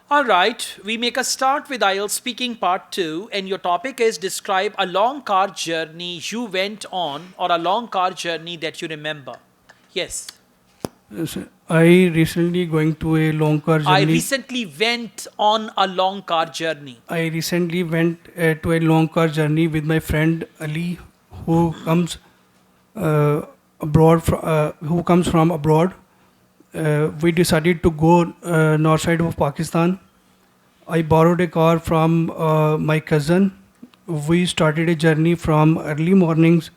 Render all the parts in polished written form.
All right, we make a start with IELTS speaking part 2, and your topic is describe a long car journey you went on or a long car journey that you remember. Yes, Yes, I recently going to a long car I journey. recently went on a long car journey. I recently went to a long car journey with my friend Ali, who comes uh, who comes from abroad. We decided to go north side of Pakistan. I borrowed a car from my cousin. We started a journey from early mornings.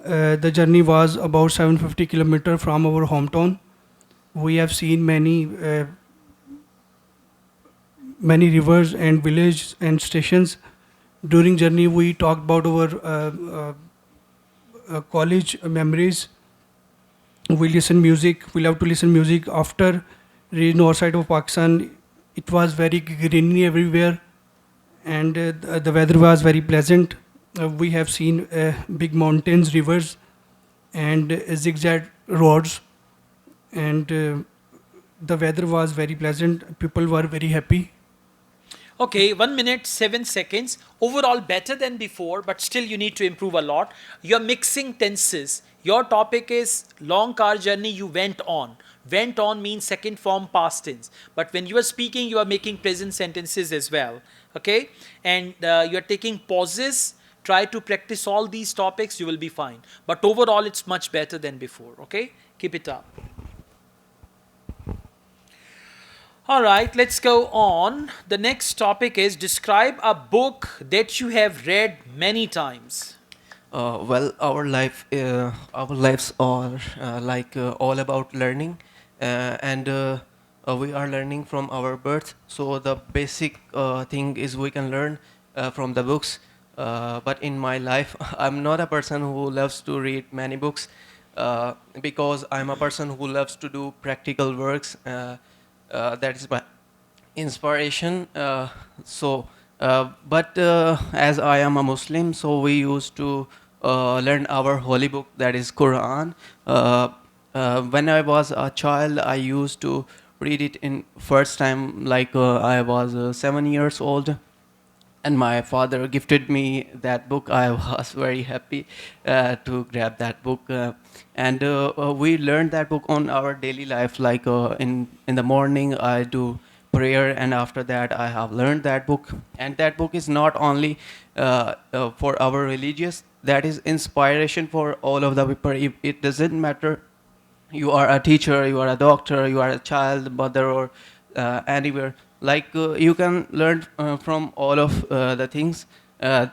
The journey was about 750 kilometer from our hometown. We have seen many rivers and villages and stations. During journey, we talked about our college memories. We listen music. We love to listen music. After reaching north side of Pakistan, it was very greeny everywhere, and the weather was very pleasant. We have seen big mountains, rivers, and zigzag roads, and the weather was very pleasant. People were very happy. Okay, 1 minute, 7 seconds. Overall, better than before, but still you need to improve a lot. You're mixing tenses. Your topic is long car journey you went on. Went on means second form past tense. But when you are speaking, you are making present sentences as well. Okay? And you're taking pauses. Try to practice all these topics, you will be fine. But overall, it's much better than before. Okay? Keep it up. All right, let's go on. The next topic is describe a book that you have read many times. Well, our lives are all about learning, and we are learning from our birth. So the basic thing is we can learn from the books. But in my life, I'm not a person who loves to read many books because I'm a person who loves to do practical works. That is my inspiration. But as I am a Muslim, so we used to learn our holy book, that is Quran. When I was a child, I used to read it in first time, like I was 7 years old, and my father gifted me that book. I was very happy to grab that book, and we learned that book on our daily life. Like in the morning, I do prayer, and after that, I have learned that book. And that book is not only for our religious; that is inspiration for all of the people. It doesn't matter you are a teacher, you are a doctor, you are a child, mother, or anywhere. Like you can learn from all of the things. Yeah.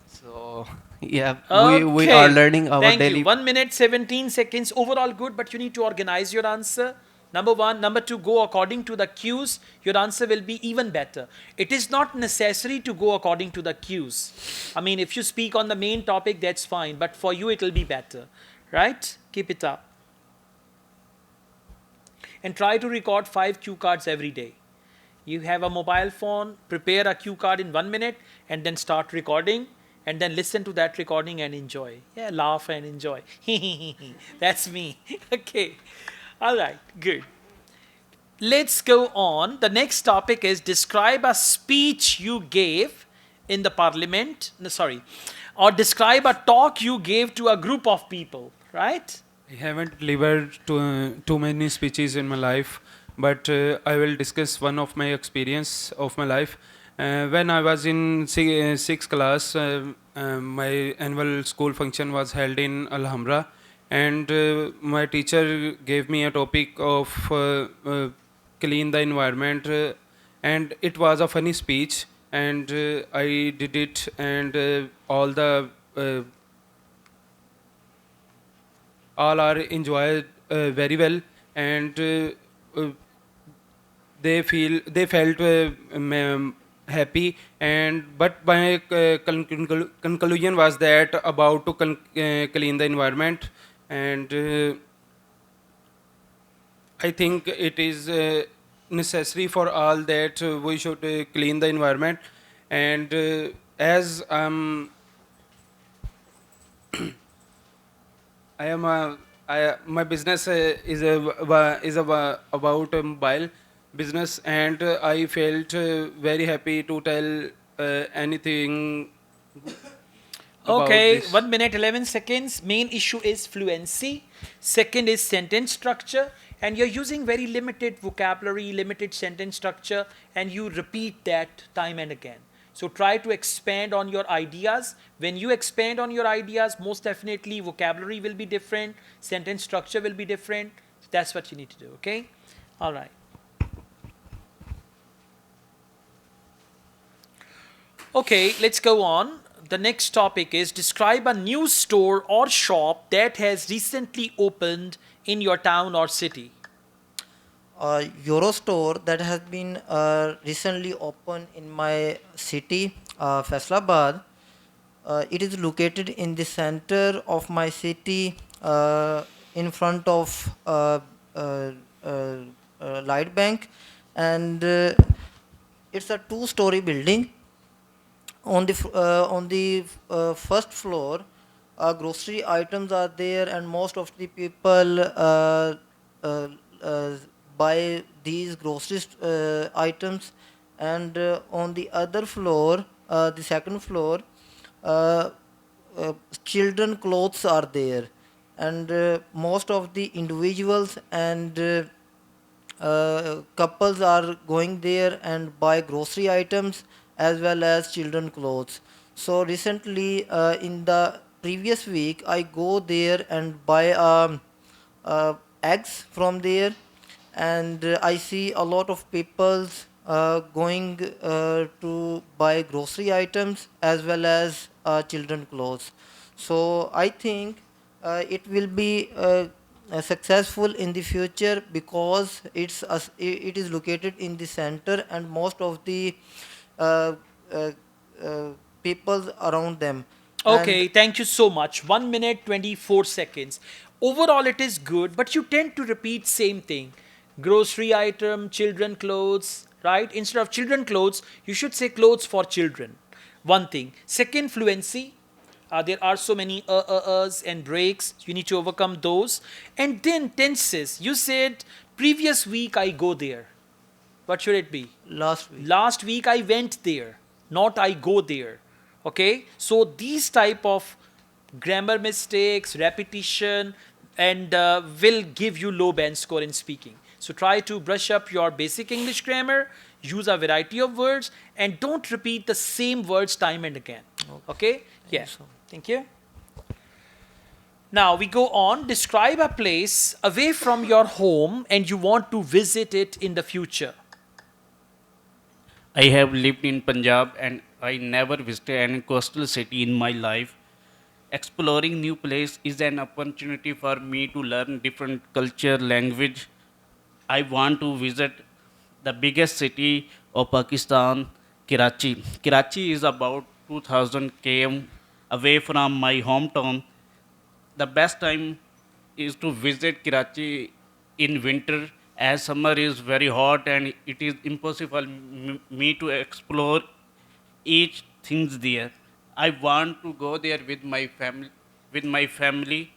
So yeah, we are Okay, learning our thank you. daily. 1 minute, 17 seconds. Overall, good, but you need to organize your answer. Number one. Number two, go according to the cues. Your answer will be even better. It is not necessary to go according to the cues. I mean, if you speak on the main topic, that's fine, but for you, it will be better. Right? Keep it up. And try to record 5 cue cards every day. You have a mobile phone, prepare a cue card in 1 minute, and then start recording, and then listen to that recording and enjoy. Yeah, laugh and enjoy. That's me. Okay. All right, good. Let's go on. The next topic is describe a speech you gave in the parliament. No, sorry. Or describe a talk you gave to a group of people, right? I haven't delivered too many speeches in my life, but I will discuss one of my experience of my life. When I was in sixth class, my annual school function was held in Alhambra, and my teacher gave me a topic of clean the environment, and it was a funny speech, and I did it, and all are enjoyed very well, and uh, they felt happy, and but my conclusion was that about to clean the environment, and I think it is necessary for all that we should clean the environment, and as I am a my business about a mobile business, and I felt very happy to tell anything about Okay, this. 1 minute 11 seconds. Main issue is fluency. Second is sentence structure. And you're using very limited vocabulary, limited sentence structure, and you repeat that time and again. So try to expand on your ideas. When you expand on your ideas, most definitely vocabulary will be different, sentence structure will be different. That's what you need to do, okay? All right. Okay, let's go on. The next topic is describe a new store or shop that has recently opened in your town or city. Euro store that has been recently opened in my city, Faisalabad. It is located in the center of my city, in front of uh, uh, Light Bank, and it's a two-story building. On the first floor, grocery items are there, and most of the people uh, uh, buy these grocery items. And on the other floor, the second floor, uh, children clothes are there, and most of the individuals and couples are going there and buy grocery items as well as children clothes. So recently, in the previous week, I go there and buy eggs from there, and I see a lot of people going to buy grocery items as well as children clothes. So I think it will be successful in the future, because it is located in the center, and most of the uh, uh, uh, people around them. And Okay, thank you so much. 1 minute 24 seconds. Overall, it is good, but you tend to repeat same thing. Grocery item, children clothes, right? Instead of children clothes, you should say clothes for children. One thing. Second, fluency. There are so many uhs and breaks. You need to overcome those. And then tenses. You said previous week I go there. What should it be? last week, Last week I went there, not I go there. Okay, so these type of grammar mistakes, repetition, and will give you low band score in speaking. So try to brush up your basic English grammar, use a variety of words, and don't repeat the same words time and again. Okay, thank yeah, you so much. thank you. Now we go on. Describe a place away from your home and you want to visit it in the future. I have lived in Punjab and I never visited any coastal city in my life. Exploring new place is an opportunity for me to learn different culture, language. I want to visit the biggest city of Pakistan, Karachi. Karachi is about 2000 km away from my hometown. The best time is to visit Karachi in winter, as summer is very hot and it is impossible me to explore each things there. I want to go there with my family,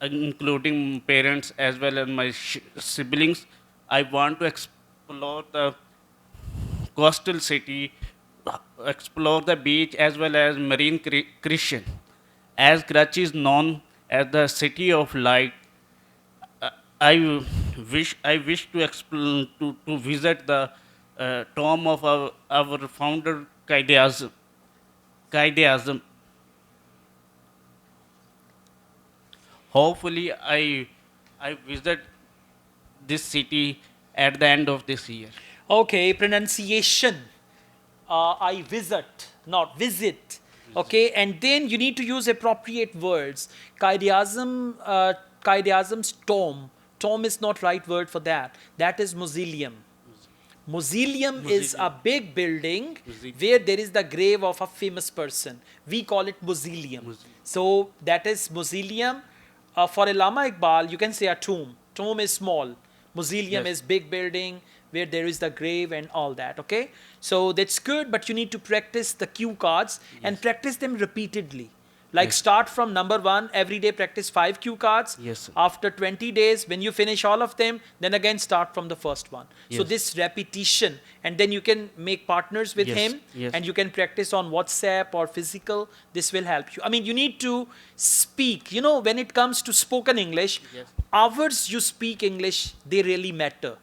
including parents as well as my siblings. I want to explore the coastal city, explore the beach as well as marine Christian. As Karachi is known as the city of light, uh, I wish to to visit the tomb of our founder Qaid-e-Azam. Hopefully, I visit this city at the end of this year. Okay, pronunciation. I visit, not visit. Okay, and then you need to use appropriate words. Qaid-e-Azam's tomb. Tomb is not right word for that. That is mausoleum. Mausoleum is a big building where there is the grave of a famous person. We call it mausoleum. So that is mausoleum. For Allama Iqbal, you can say a tomb. Tomb is small. Mausoleum is big building where there is the grave and all that. Okay, so that's good, but you need to practice the cue cards and practice them repeatedly. Like Yes. start from number 1, every day practice 5 cue cards. Yes, sir. After 20 days, when you finish all of them, then again start from the first one. So Yes. this repetition, and then you can make partners with Yes, him, yes. and you can practice on WhatsApp or physical. This will help you. I mean, you need to speak. You know, when it comes to spoken English, Yes. hours you speak English, they really matter.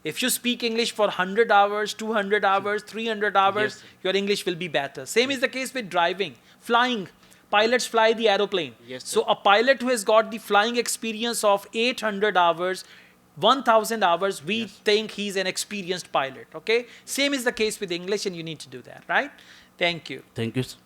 If you speak English for 100 hours, 200 hours, 300 hours, Yes, sir. your English will be better. Same is the case with driving, flying. Pilots fly the aeroplane. Yes, So sir. a pilot who has got the flying experience of 800 hours, 1000 hours, we think he's an experienced pilot. Okay? Same is the case with English, and you need to do that, right? Thank you. Thank you, sir.